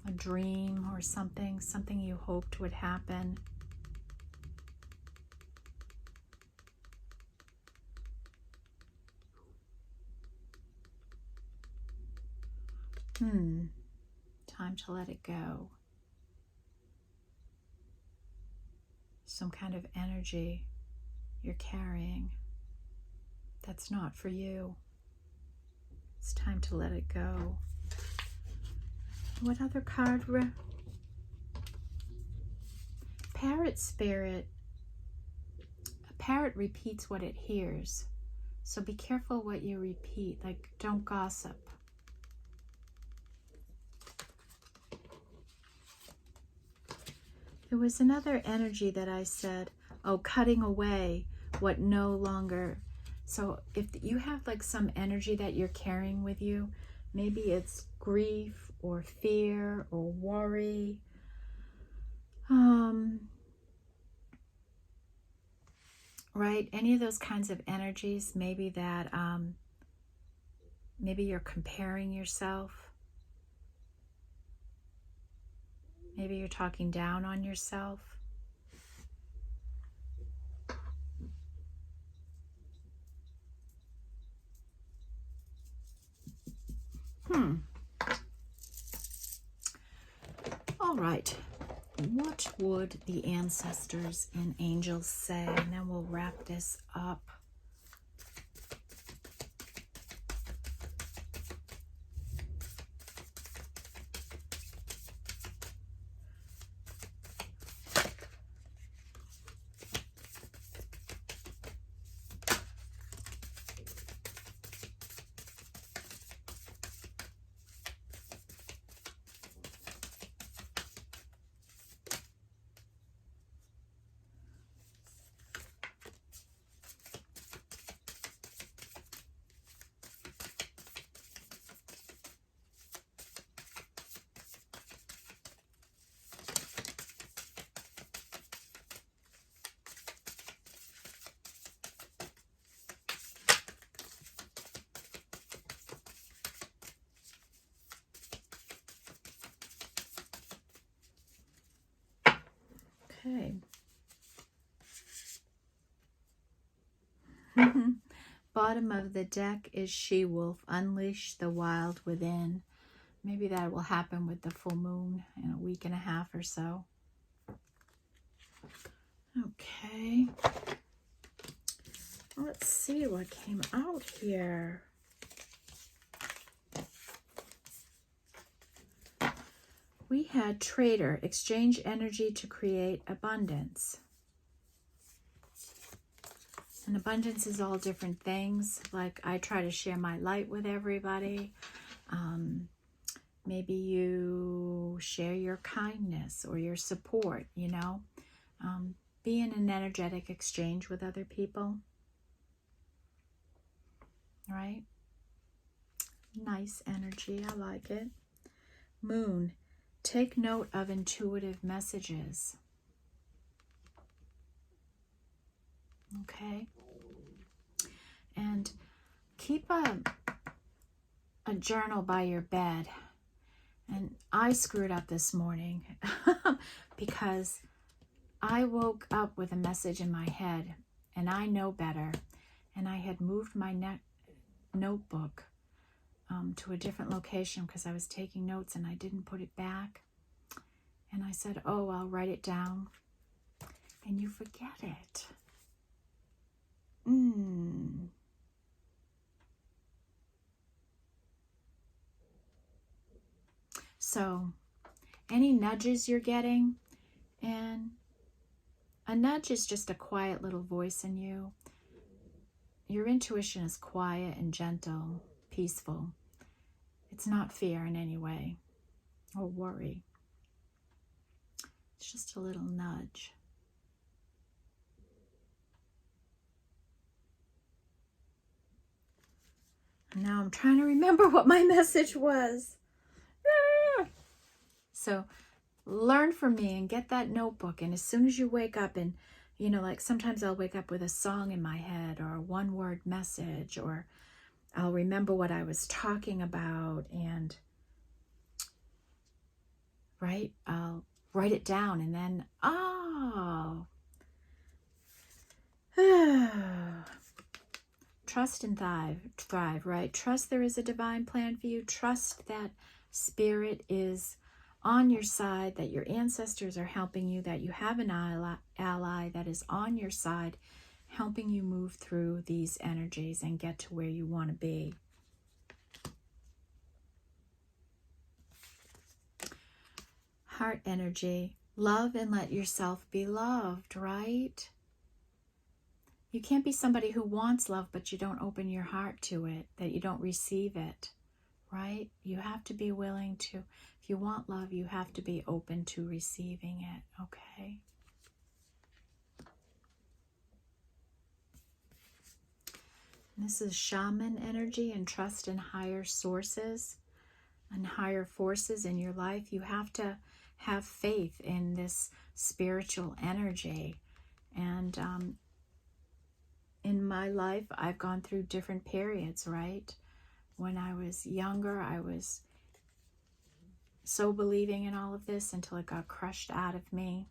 A dream or something you hoped would happen. Time to let it go. Some kind of energy you're carrying that's not for you. It's time to let it go. What other card? Parrot spirit. A parrot repeats what it hears. So be careful what you repeat. Like, don't gossip. There was another energy that I said, cutting away what no longer. So if you have like some energy that you're carrying with you, maybe it's grief or fear or worry. Right? Any of those kinds of energies, maybe that, maybe you're comparing yourself. Maybe you're talking down on yourself. All right. What would the ancestors and angels say? And then we'll wrap this up. Okay. Bottom of the deck is She-Wolf. Unleash the wild within. Maybe that will happen with the full moon in a week and a half or so. Okay. Let's see what came out here. We had trader, exchange energy to create abundance. And abundance is all different things. Like I try to share my light with everybody. Maybe you share your kindness or your support, you know. Be in an energetic exchange with other people. Right? Nice energy. I like it. Moon. Take note of intuitive messages. Okay? And keep a journal by your bed. And I screwed up this morning because I woke up with a message in my head, and I know better. And I had moved my notebook to a different location because I was taking notes and I didn't put it back. And I said, oh, I'll write it down. And you forget it. So, any nudges you're getting, and a nudge is just a quiet little voice in you. Your intuition is quiet and gentle, peaceful. It's not fear in any way or worry. It's just a little nudge. And now I'm trying to remember what my message was. So learn from me and get that notebook. And as soon as you wake up, and you know, like sometimes I'll wake up with a song in my head or a one-word message, or I'll remember what I was talking about, and right, I'll write it down, and then trust and thrive, right? Trust there is a divine plan for you. Trust that spirit is on your side, that your ancestors are helping you, that you have an ally that is on your side, helping you move through these energies and get to where you want to be. Heart energy. Love and let yourself be loved, right? You can't be somebody who wants love, but you don't open your heart to it, that you don't receive it, right? You have to be willing to, if you want love, you have to be open to receiving it, okay? This is shaman energy, and trust in higher sources and higher forces in your life. You have to have faith in this spiritual energy. And in my life, I've gone through different periods, right? When I was younger, I was so believing in all of this until it got crushed out of me.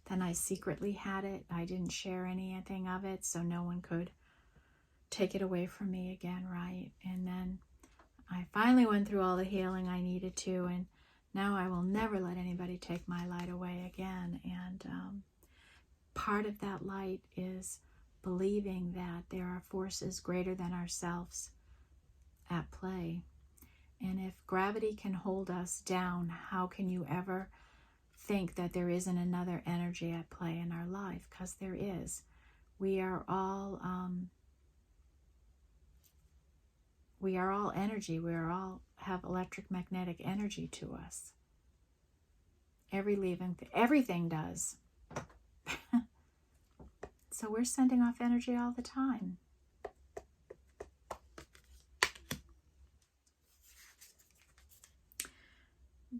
Then I secretly had it. I didn't share anything of it, so no one could take it away from me again, right? And then I finally went through all the healing I needed to, and now I will never let anybody take my light away again. And part of that light is believing that there are forces greater than ourselves at play. And if gravity can hold us down, how can you ever think that there isn't another energy at play in our life? Because there is. We are all energy. We are all have electromagnetic energy to us. Everything does. So we're sending off energy all the time.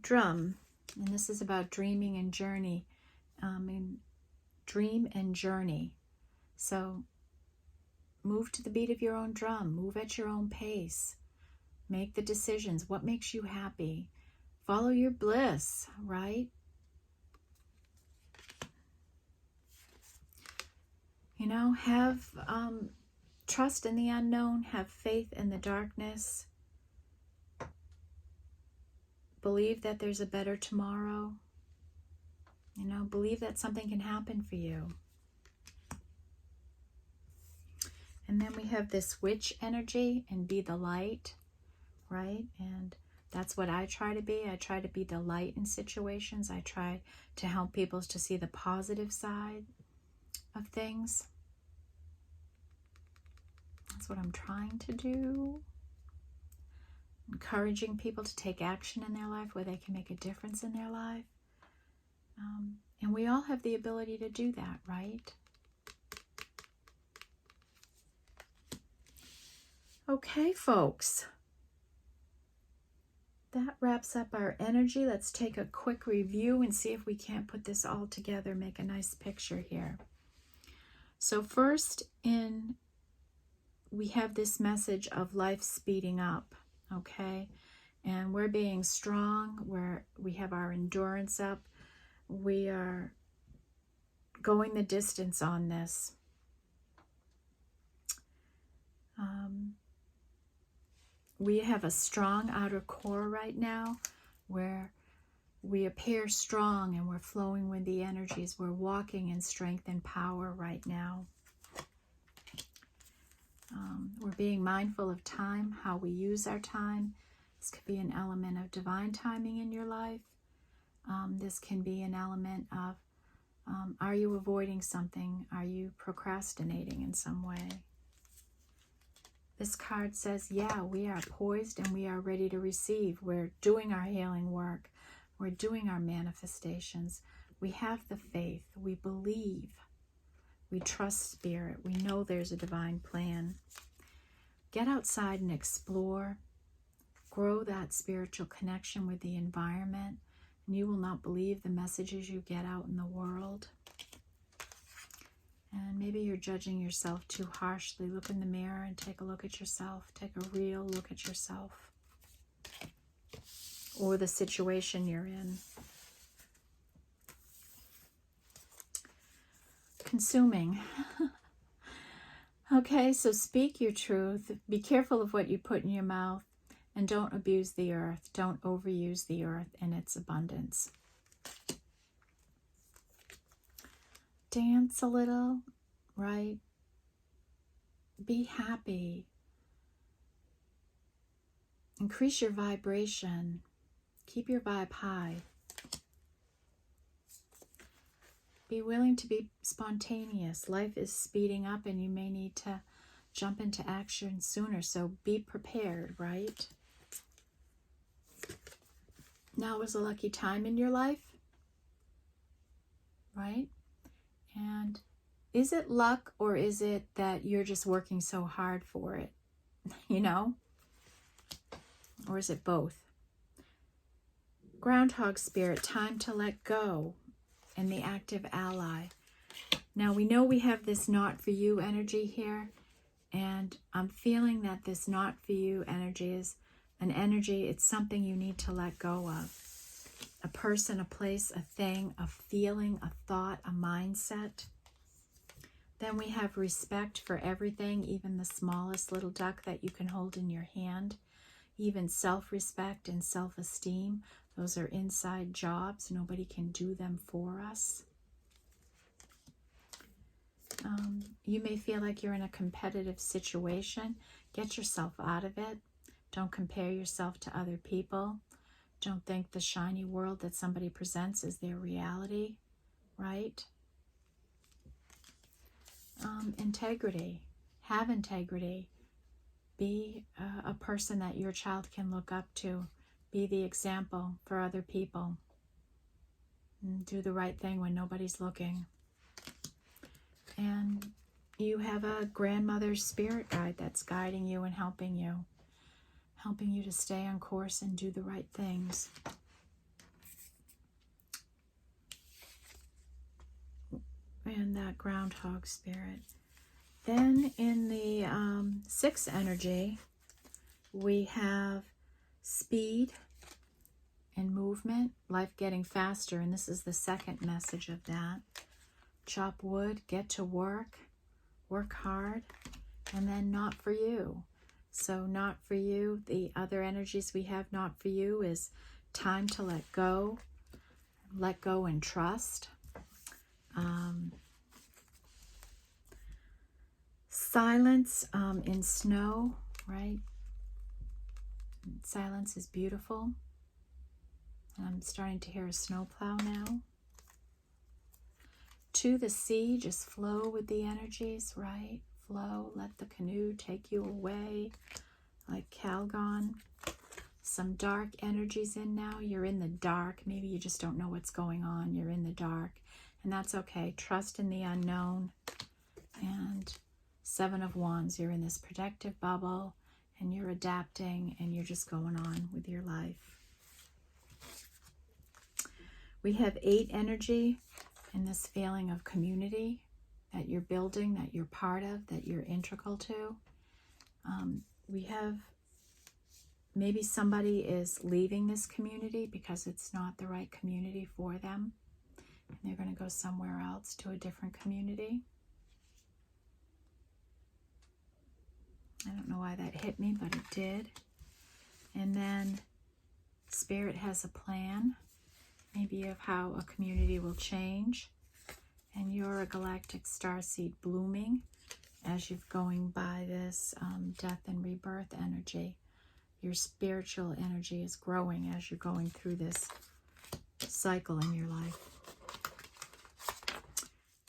Drum, and this is about dreaming and journey. Dream and journey. So move to the beat of your own drum. Move at your own pace. Make the decisions. What makes you happy? Follow your bliss, right? You know, have trust in the unknown. Have faith in the darkness. Believe that there's a better tomorrow. You know, believe that something can happen for you. And then we have this witch energy and be the light, right? And that's what I try to be. I try to be the light in situations. I try to help people to see the positive side of things. That's what I'm trying to do. Encouraging people to take action in their life where they can make a difference in their life. And we all have the ability to do that, right? Okay, folks. That wraps up our energy. Let's take a quick review and see if we can't put this all together, make a nice picture here. So first, we have this message of life speeding up, okay? And we're being strong, we have our endurance up. We are going the distance on this. We have a strong outer core right now where we appear strong and we're flowing with the energies. We're walking in strength and power right now. We're being mindful of time, how we use our time. This could be an element of divine timing in your life. This can be an element of, are you avoiding something? Are you procrastinating in some way? This card says, yeah, we are poised and we are ready to receive. We're doing our healing work. We're doing our manifestations. We have the faith. We believe. We trust Spirit. We know there's a divine plan. Get outside and explore. Grow that spiritual connection with the environment. And you will not believe the messages you get out in the world. And maybe you're judging yourself too harshly. Look in the mirror and take a look at yourself. Take a real look at yourself. Or the situation you're in. Consuming. Okay, so speak your truth. Be careful of what you put in your mouth. And don't abuse the earth. Don't overuse the earth and its abundance. Dance a little, right? Be happy. Increase your vibration. Keep your vibe high. Be willing to be spontaneous. Life is speeding up and you may need to jump into action sooner, so be prepared, right? Now is a lucky time in your life, right? And is it luck or is it that you're just working so hard for it? You know? Or is it both? Groundhog Spirit, time to let go. And the active ally. Now we know we have this not for you energy here. And I'm feeling that this not for you energy is an energy, it's something you need to let go of. A person, a place, a thing, a feeling, a thought, a mindset. Then we have respect for everything, even the smallest little duck that you can hold in your hand. Even self-respect and self-esteem. Those are inside jobs. Nobody can do them for us. You may feel like you're in a competitive situation. Get yourself out of it. Don't compare yourself to other people. Don't think the shiny world that somebody presents is their reality, right? Integrity. Have integrity. Be a person that your child can look up to. Be the example for other people. And do the right thing when nobody's looking. And you have a grandmother's spirit guide that's guiding you and helping you to stay on course and do the right things. And that groundhog spirit. Then in the sixth energy, we have speed and movement, life getting faster, and this is the second message of that. Chop wood, get to work hard, and then not for you. So not for you, the other energies we have not for you is time to let go, let go and trust. Silence in snow, right? Silence is beautiful. I'm starting to hear a snowplow now. To the sea, just flow with the energies, right? Flow, let the canoe take you away, like Calgon. Some dark energies in now. You're in the dark. Maybe you just don't know what's going on. You're in the dark, and that's okay. Trust in the unknown. And Seven of Wands, you're in this protective bubble, and you're adapting, and you're just going on with your life. We have 8 energy in this feeling of community that you're building, that you're part of, that you're integral to. We have maybe somebody is leaving this community because it's not the right community for them, and they're going to go somewhere else to a different community. I don't know why that hit me, but it did. And then Spirit has a plan, maybe of how a community will change. And you're a galactic starseed blooming as you're going by this death and rebirth energy. Your spiritual energy is growing as you're going through this cycle in your life.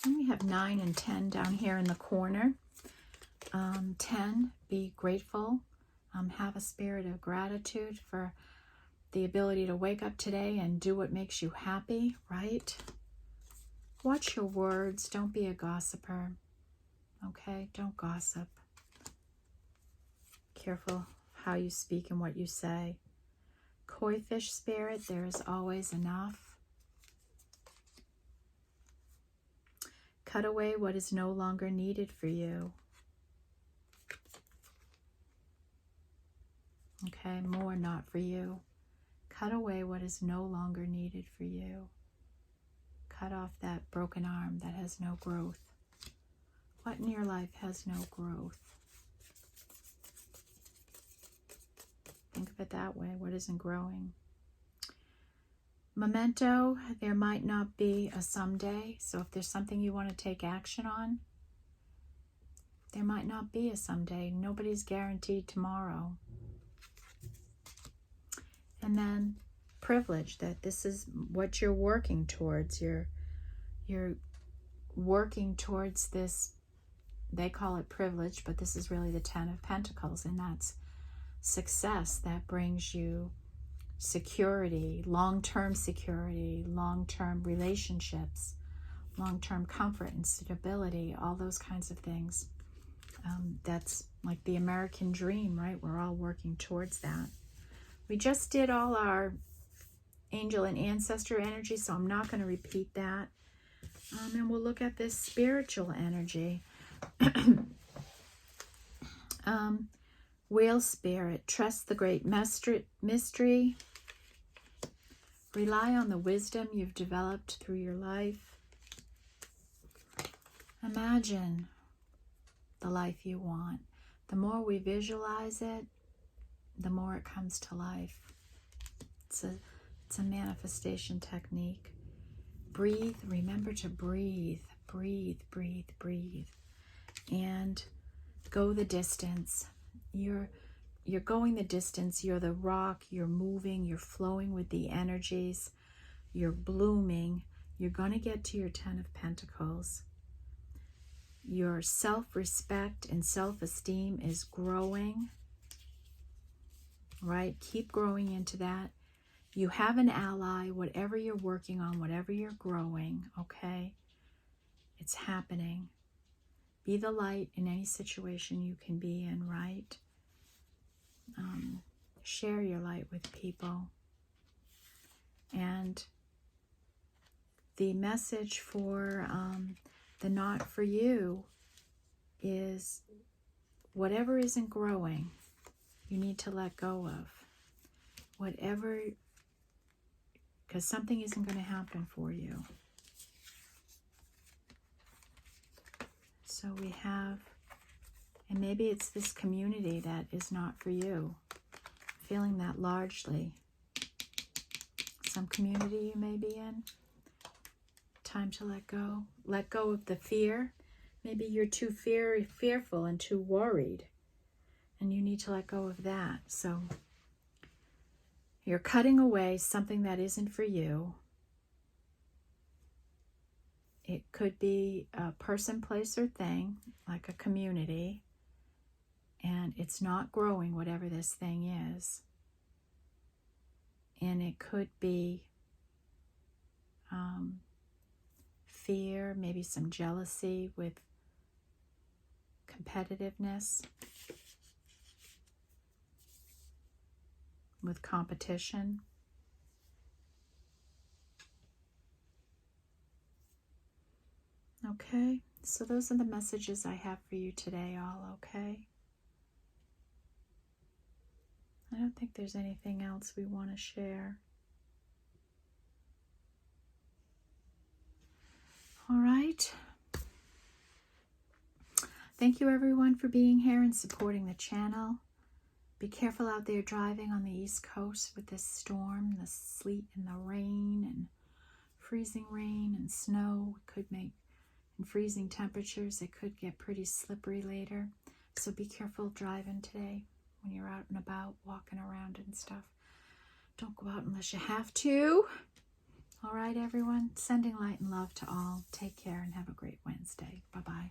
And we have 9 and 10 down here in the corner. 10, be grateful. Have a spirit of gratitude for the ability to wake up today and do what makes you happy, right? Watch your words. Don't be a gossiper. Okay? Don't gossip. Careful how you speak and what you say. Koi fish spirit, there is always enough. Cut away what is no longer needed for you. Okay, more not for you. Cut away what is no longer needed for you. Cut off that broken arm that has no growth. What in your life has no growth? Think of it that way. What isn't growing? Memento, there might not be a someday. So if there's something you want to take action on, there might not be a someday. Nobody's guaranteed tomorrow. And then privilege, that this is what you're working towards. You're working towards this, they call it privilege, but this is really the 10 of Pentacles, and that's success that brings you security, long-term relationships, long-term comfort and stability, all those kinds of things. That's like the American dream, right? We're all working towards that. We just did all our angel and ancestor energy, so I'm not going to repeat that. And we'll look at this spiritual energy. Whale spirit, trust the great mystery. Rely on the wisdom you've developed through your life. Imagine the life you want. The more we visualize it, the more it comes to life. It's a manifestation technique. Breathe. Remember to breathe. Breathe, breathe, breathe. And go the distance. You're going the distance. You're the rock. You're moving. You're flowing with the energies. You're blooming. You're going to get to your 10 of Pentacles. Your self-respect and self-esteem is growing. Right? Keep growing into that. You have an ally, whatever you're working on, whatever you're growing, okay? It's happening. Be the light in any situation you can be in, right? Share your light with people. And the message for the not for you is whatever isn't growing, you need to let go of. Whatever, because something isn't going to happen for you. So we have, and maybe it's this community that is not for you. Feeling that largely. some community you may be in. Time to let go. Let go of the fear. Maybe you're too fearful and too worried, and you need to let go of that. So you're cutting away something that isn't for you. It could be a person, place, or thing, like a community, and it's not growing, whatever this thing is. And it could be fear, maybe some jealousy with competitiveness, with competition. Okay, so those are the messages I have for you today, all okay? I don't think there's anything else we want to share. All right. Thank you everyone for being here and supporting the channel. Be careful out there driving on the East Coast with this storm, the sleet and the rain and freezing rain and snow. It could make, and freezing temperatures, it could get pretty slippery later. So be careful driving today when you're out and about, walking around and stuff. Don't go out unless you have to. All right, everyone. Sending light and love to all. Take care and have a great Wednesday. Bye-bye.